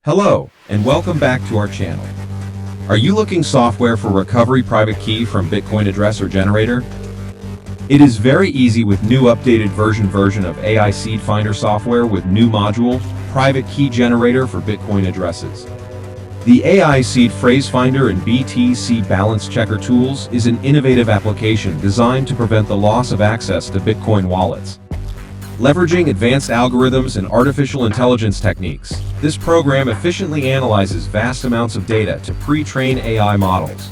Hello, and welcome back to our channel. Are you looking software for recovery private key from Bitcoin address or generator? It is very easy with new updated version of AI Seed Finder software with new module, private key generator for Bitcoin addresses. The AI Seed Phrase Finder and BTC Balance Checker tools is an innovative application designed to prevent the loss of access to Bitcoin wallets. Leveraging advanced algorithms and artificial intelligence techniques, this program efficiently analyzes vast amounts of data to pre-train AI models.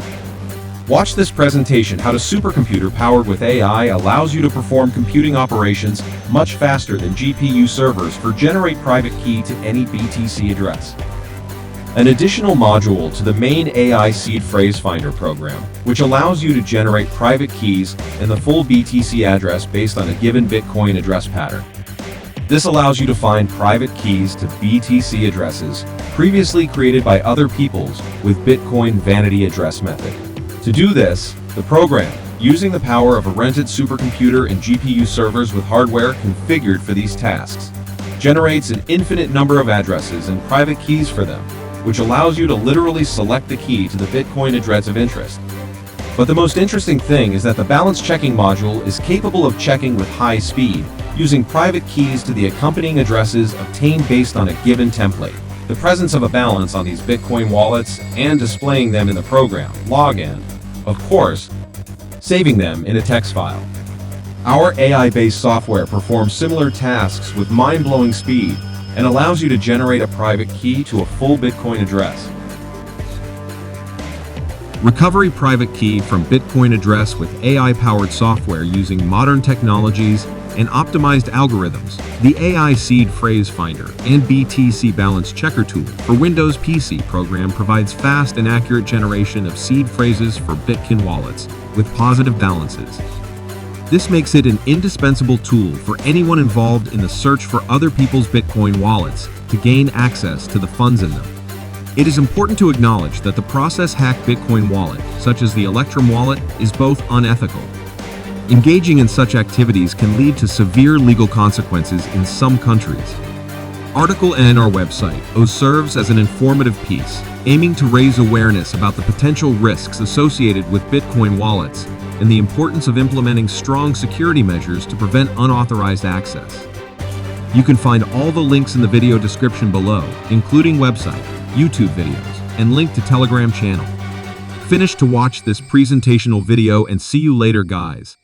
Watch this presentation how a supercomputer powered with AI allows you to perform computing operations much faster than GPU servers for generate private key to any BTC address. An additional module to the main AI Seed Phrase Finder program, which allows you to generate private keys and the full BTC address based on a given Bitcoin address pattern. This allows you to find private keys to BTC addresses previously created by other peoples with Bitcoin vanity address method. To do this, the program, using the power of a rented supercomputer and GPU servers with hardware configured for these tasks, generates an infinite number of addresses and private keys for them, which allows you to literally select the key to the Bitcoin address of interest. But the most interesting thing is that the balance checking module is capable of checking with high speed, using private keys to the accompanying addresses obtained based on a given template, the presence of a balance on these Bitcoin wallets, and displaying them in the program login, of course, saving them in a text file. Our AI-based software performs similar tasks with mind-blowing speed, and allows you to generate a private key to a full Bitcoin address. Recovery private key from Bitcoin address with AI-powered software using modern technologies and optimized algorithms. The AI Seed Phrase Finder and BTC Balance Checker tool for Windows PC program provides fast and accurate generation of seed phrases for Bitcoin wallets with positive balances. This makes it an indispensable tool for anyone involved in the search for other people's Bitcoin wallets to gain access to the funds in them. It is important to acknowledge that the process hack Bitcoin wallet, such as the Electrum wallet, is both unethical. Engaging in such activities can lead to severe legal consequences in some countries. Article on our website serves as an informative piece, aiming to raise awareness about the potential risks associated with Bitcoin wallets and the importance of implementing strong security measures to prevent unauthorized access. You can find all the links in the video description below, including website, YouTube videos, and link to Telegram channel. Finish to watch this presentational video and see you later, guys.